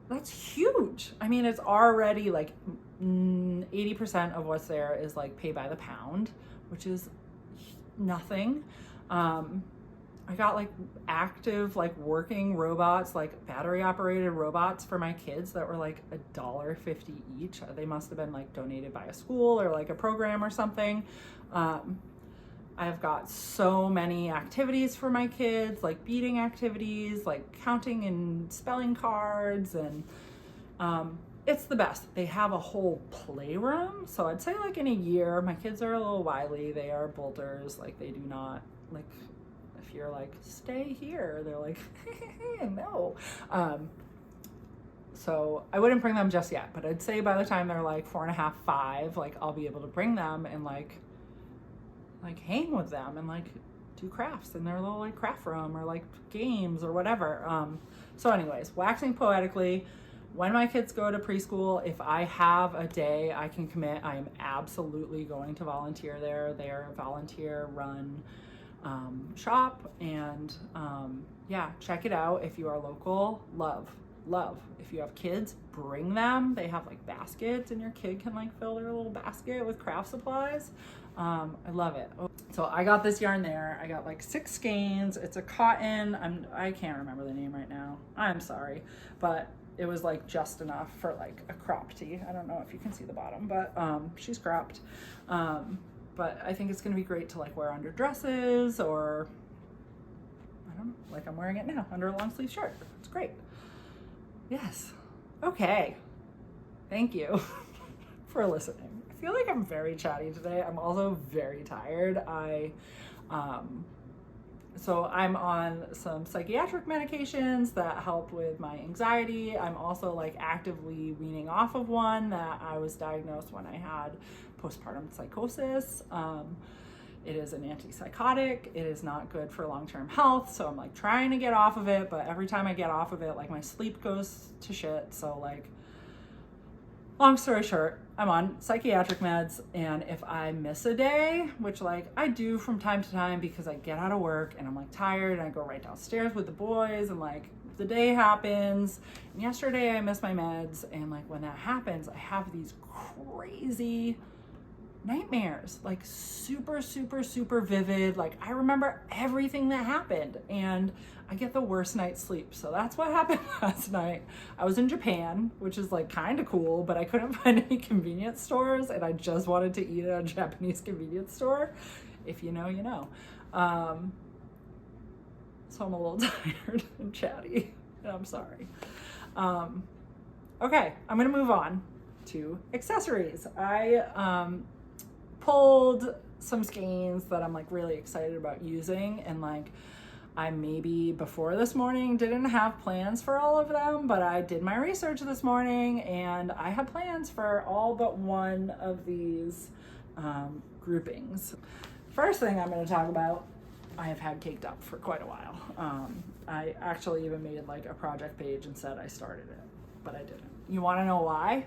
That's huge. I mean, it's already like 80% of what's there is like pay by the pound, which is nothing. I got like active, like working robots, like battery operated robots for my kids that were like $1.50 each. They must have been like donated by a school or like a program or something. I've got so many activities for my kids, like beading activities, like counting and spelling cards, and it's the best. They have a whole playroom. So I'd say like in a year, my kids are a little wily. They are bolters. Like they do not, like if you're like, stay here, they're like, no. So I wouldn't bring them just yet, but I'd say by the time they're like 4.5, 5, like I'll be able to bring them and like hang with them and like do crafts in their little like craft room or like games or whatever. So anyways, waxing poetically, when my kids go to preschool, if I have a day I can commit, I am absolutely going to volunteer there. They are a volunteer run shop, and yeah, check it out if you are local. Love. If you have kids, bring them. They have like baskets, and your kid can like fill their little basket with craft supplies. I love it. So I got this yarn there. I got like 6 skeins. It's a cotton. I can't remember the name right now. I'm sorry, but it was like just enough for like a crop tee. I don't know if you can see the bottom, but she's cropped. But I think it's gonna be great to like wear under dresses, or I don't know, like I'm wearing it now under a long sleeve shirt. It's great. Yes. Okay. Thank you for listening. I feel like I'm very chatty today. I'm also very tired. So I'm on some psychiatric medications that help with my anxiety. I'm also like actively weaning off of one that I was diagnosed when I had postpartum psychosis. It is an antipsychotic. It is not good for long-term health. So I'm like trying to get off of it, but every time I get off of it, like my sleep goes to shit. So like, long story short, I'm on psychiatric meds, and if I miss a day, which like I do from time to time because I get out of work and I'm like tired and I go right downstairs with the boys, and like the day happens, and yesterday I missed my meds, and like when that happens, I have these crazy nightmares, like super vivid. Like I remember everything that happened, and I get the worst night's sleep. So that's what happened last night. I was in Japan, which is like kind of cool, but I couldn't find any convenience stores, and I just wanted to eat at a Japanese convenience store. If you know, you know. So I'm a little tired and chatty, and I'm sorry. Okay, I'm gonna move on to accessories. I pulled some skeins that I'm like really excited about using, and like I maybe before this morning didn't have plans for all of them, but I did my research this morning and I have plans for all but one of these groupings. First thing I'm going to talk about, I have had caked up for quite a while. I actually even made like a project page and said I started it, but I didn't. You want to know why?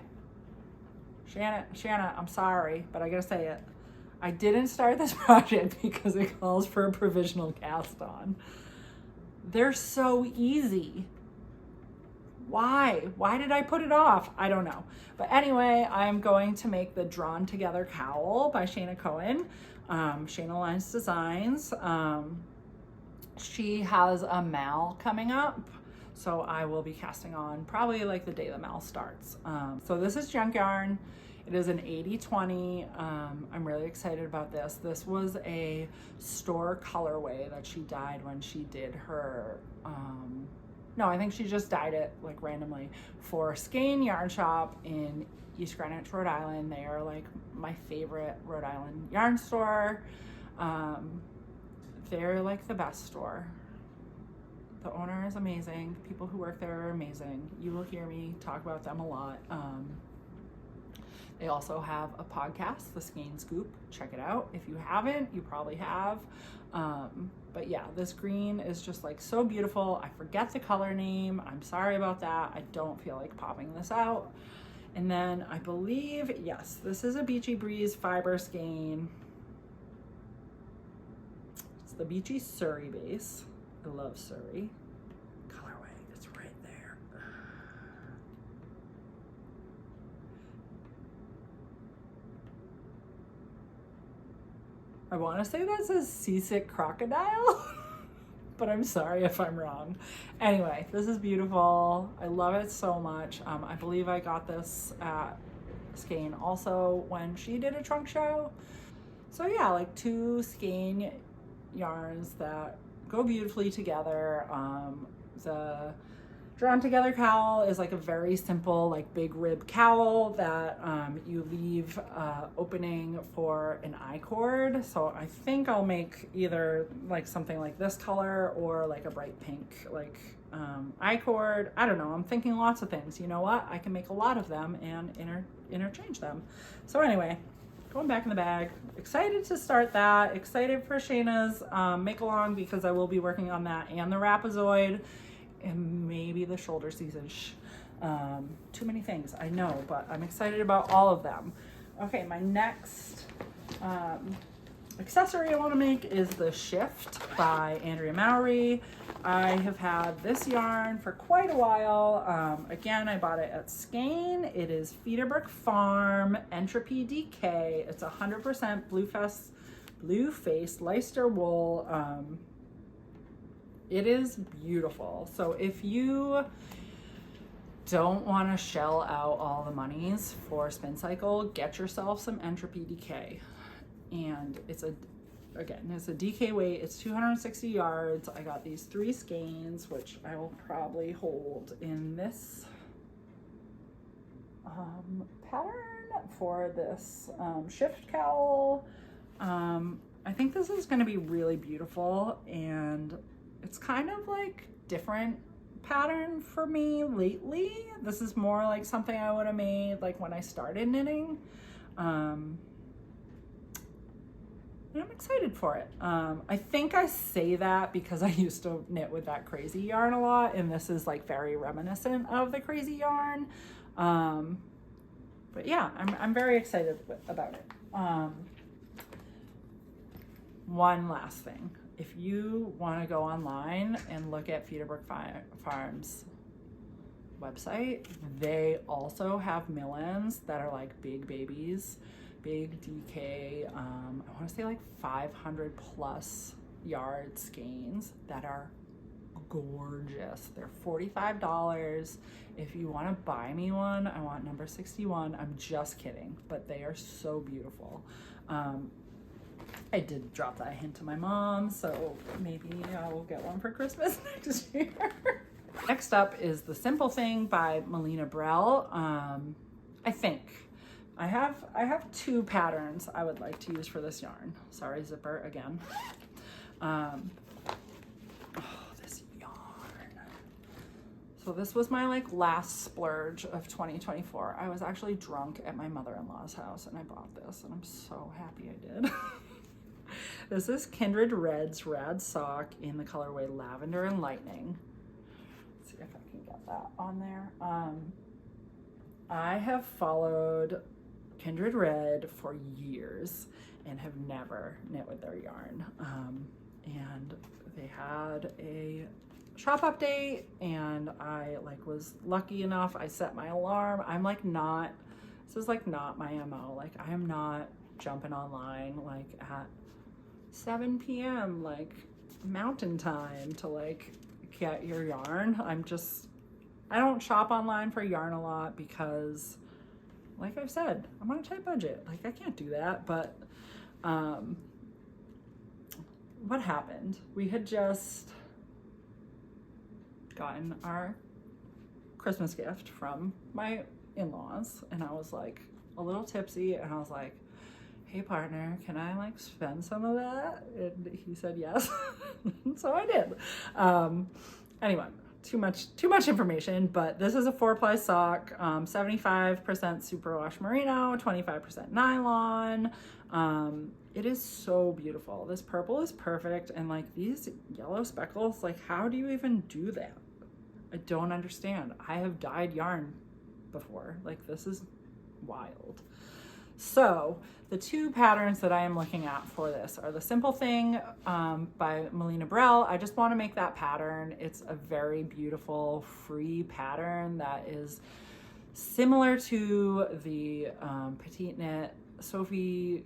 Shanna, I'm sorry, but I gotta say it. I didn't start this project because it calls for a provisional cast on. They're so easy. Why did I put it off? I don't know. But anyway, I'm going to make the Drawn Together Cowl by Shayna Cohen, Shayna Lines Designs. She has a mal coming up, so I will be casting on probably like the day the mal starts. So this is junk yarn. It is an 80/20. I'm really excited about this. This was a store colorway that she dyed when she did her, no, I think she just dyed it like randomly for Skein Yarn Shop in East Greenwich, Rhode Island. They are like my favorite Rhode Island yarn store. They're like the best store. The owner is amazing. People who work there are amazing. You will hear me talk about them a lot. They also have a podcast, The Skein Scoop. Check it out. If you haven't, you probably have. But yeah, this green is just like so beautiful. I forget the color name. I'm sorry about that. I don't feel like popping this out. And then I believe, yes, this is a Beachy Breeze fiber skein. It's the Beachy Surrey base. I love Surrey. Colorway, it's right there. I want to say that says Seasick Crocodile, but I'm sorry if I'm wrong. Anyway, this is beautiful. I love it so much. I believe I got this at Skein also when she did a trunk show. So yeah, like two Skein yarns that go beautifully together. The Drawn Together Cowl is like a very simple, like big rib cowl that you leave opening for an I-cord. So I think I'll make either like something like this color or like a bright pink like I-cord. I don't know, I'm thinking lots of things. You know what? I can make a lot of them and interchange them. So anyway, going back in the bag. Excited to start that. Excited for Shayna's make along because I will be working on that and the Rapazoid. And maybe the shoulder season. Too many things, I know, but I'm excited about all of them. Okay, my next accessory I want to make is the Shift by Andrea Mowry. I have had this yarn for quite a while. Again, I bought it at Skein. It is Feederbrook Farm Entropy DK. It's 100% blue-faced Leicester wool. It is beautiful. So if you don't want to shell out all the monies for Spin Cycle, get yourself some Entropy DK. And it's a DK weight. It's 260 yards. I got these 3 skeins, which I will probably hold in this pattern for this Shift cowl. I think this is going to be really beautiful, and it's kind of like different pattern for me lately. This is more like something I would have made like when I started knitting. And I'm excited for it. I think I say that because I used to knit with that crazy yarn a lot, and this is like very reminiscent of the crazy yarn. But yeah, I'm very excited about it. One last thing. If you want to go online and look at Feederbrook Farms website, they also have mill-ins that are like big babies, big DK, I want to say like 500 plus yard skeins that are gorgeous. They're $45. If you want to buy me one, I want number 61. I'm just kidding, but they are so beautiful. I did drop that hint to my mom, so maybe I will get one for Christmas next year. Next up is The Simple Thing by Melina Brell. I think I have 2 patterns I would like to use for this yarn. Sorry, zipper again. This yarn. So this was my like last splurge of 2024. I was actually drunk at my mother-in-law's house and I bought this, and I'm so happy I did. This is Kindred Red's Rad Sock in the colorway Lavender and Lightning. Let's see if I can get that on there. I have followed Kindred Red for years and have never knit with their yarn. And they had a shop update, and I like was lucky enough. I set my alarm. I'm like not, this is like not my MO. Like I am not jumping online like at 7 p.m. like mountain time to like get your yarn. I don't shop online for yarn a lot because like I've said, I'm on a tight budget. Like I can't do that. But what happened? We had just gotten our Christmas gift from my in-laws, and I was like a little tipsy, and I was like, hey partner, can I like spend some of that? And he said yes. So I did. Anyway, too much information, but this is a 4-ply sock, 75% superwash merino, 25% nylon. It is so beautiful. This purple is perfect, and like these yellow speckles, like how do you even do that? I don't understand. I have dyed yarn before. Like this is wild. So the two patterns that I am looking at for this are the Simple Thing by Melina Burrell. I just want to make that pattern. It's a very beautiful free pattern that is similar to the Petite Knit Sophie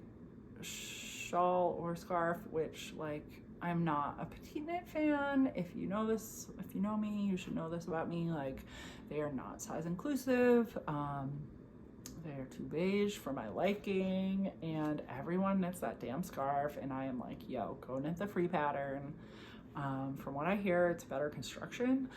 shawl or scarf, which like I'm not a Petite Knit fan. If you know this, if you know me, you should know this about me. Like they are not size inclusive. They're too beige for my liking, and everyone knits that damn scarf, and I am like, yo, go knit the free pattern. From what I hear, it's better construction.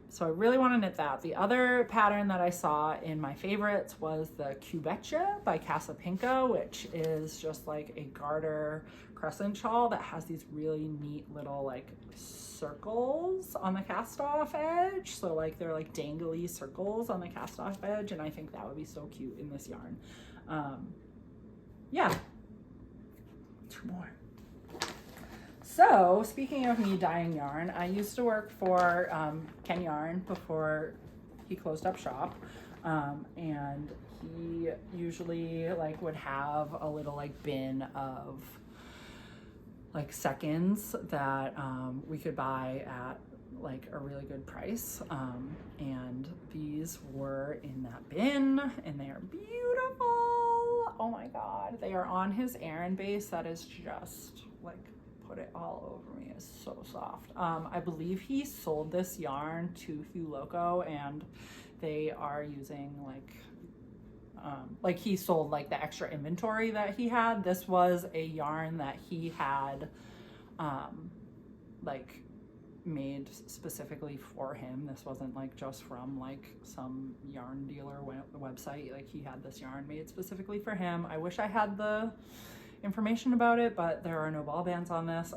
So I really want to knit that. The other pattern that I saw in my favorites was the Cubetcha by Casa Pinka, which is just like a garter crescent shawl that has these really neat little like circles on the cast off edge. So like they're like dangly circles on the cast off edge, and I think that would be so cute in this yarn. Yeah, 2 more. So speaking of me dyeing yarn, I used to work for Ken Yarn before he closed up shop, and he usually like would have a little like bin of like seconds that we could buy at like a really good price, and these were in that bin, and they are beautiful. Oh my god, they are on his Aran base that is just like put it all over me. It's so soft. I believe he sold this yarn to Hugh Loco, and they are using like he sold like the extra inventory that he had. This was a yarn that he had like made specifically for him. This wasn't like just from like some yarn dealer website. Like he had this yarn made specifically for him. I wish I had the information about it, but there are no ball bands on this.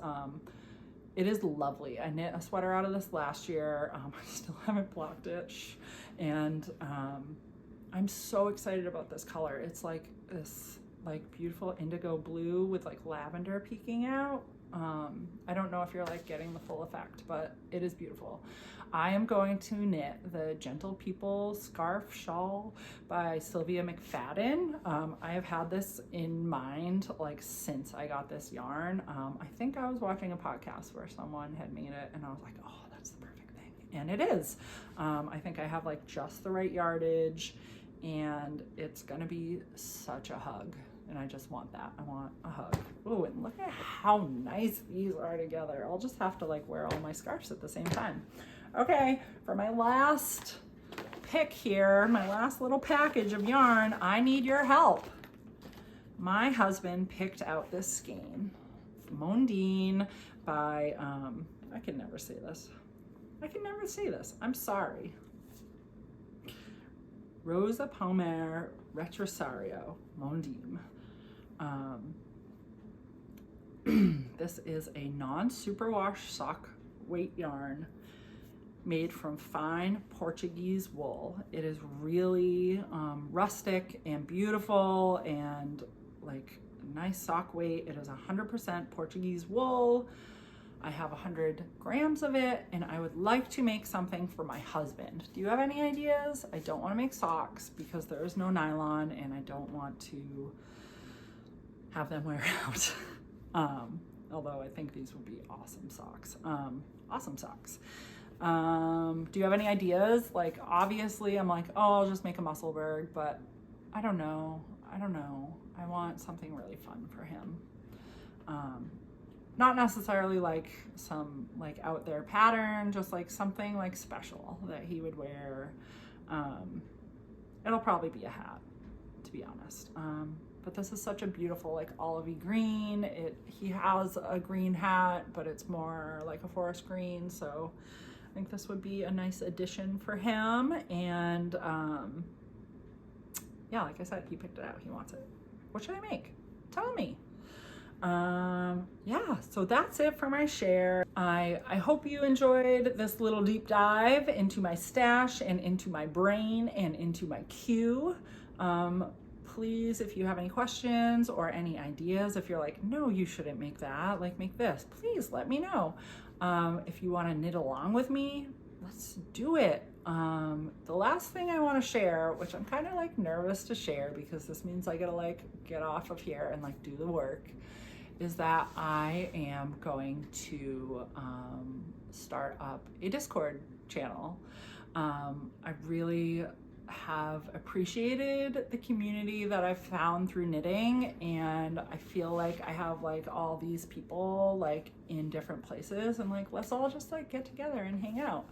It is lovely. I knit a sweater out of this last year. I still haven't blocked it, and I'm so excited about this color. It's like this like beautiful indigo blue with like lavender peeking out. I don't know if you're like getting the full effect, but it is beautiful. I am going to knit the Gentle People scarf shawl by Sylvia McFadden. I have had this in mind like since I got this yarn. I think I was watching a podcast where someone had made it, and I was like, oh, that's the perfect thing. And it is. I think I have like just the right yardage, and it's gonna be such a hug. And I just want that. I want a hug. Oh, and look at how nice these are together. I'll just have to like wear all my scarves at the same time. Okay, for my last pick here, my last little package of yarn, I need your help. My husband picked out this skein, Mondine by, I can never say this. I'm sorry. Rosa Pomer Retrosario Mondine. This is a non-superwash sock weight yarn made from fine Portuguese wool. It is really rustic and beautiful and like nice sock weight. It is 100% Portuguese wool. I have 100 grams of it, and I would like to make something for my husband. Do you have any ideas? I don't want to make socks because there is no nylon, and I don't want to have them wear out. although I think these would be awesome socks. Awesome socks. Do you have any ideas? Like, obviously I'm like, oh, I'll just make a Musselburgh, but I don't know. I want something really fun for him. Not necessarily like some like out there pattern, just like something like special that he would wear. It'll probably be a hat, to be honest. But this is such a beautiful like olivey green. He has a green hat, but it's more like a forest green. So I think this would be a nice addition for him. And yeah, like I said, he picked it out. He wants it. What should I make? Tell me. Yeah, so that's it for my share. I hope you enjoyed this little deep dive into my stash and into my brain and into my queue. Please, if you have any questions or any ideas, if you're like, no, you shouldn't make that, like make this, please let me know. If you want to knit along with me, let's do it. The last thing I want to share, which I'm kind of like nervous to share because this means I gotta like get off of here and like do the work, is that I am going to start up a Discord channel. I really have appreciated the community that I've found through knitting, and I feel like I have like all these people like in different places, and like let's all just like get together and hang out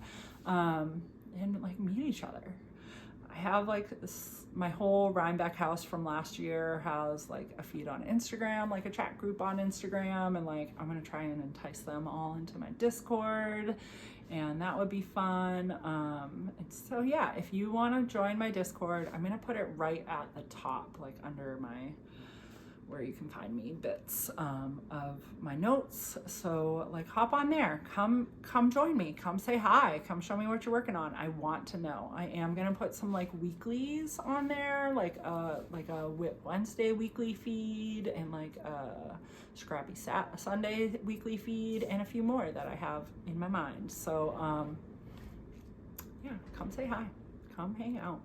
and like meet each other. I have like this, my whole Rhinebeck house from last year has like a feed on Instagram, like a chat group on Instagram, and like I'm gonna try and entice them all into my Discord, and that would be fun. And so yeah, if you want to join my Discord, I'm gonna put it right at the top, like under my, where you can find me bits of my notes. So like hop on there, come join me, come say hi, come show me what you're working on. I want to know. I am gonna put some like weeklies on there, like a Whip Wednesday weekly feed, and like a Scrappy Sunday weekly feed, and a few more that I have in my mind. So yeah, come say hi, come hang out.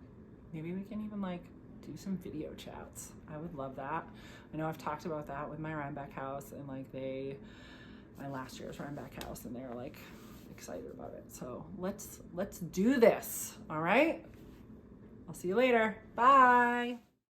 Maybe we can even like do some video chats. I would love that. I know I've talked about that with my Rhinebeck house, and like my last year's Rhinebeck house, and they're like excited about it. So let's do this. All right. I'll see you later. Bye.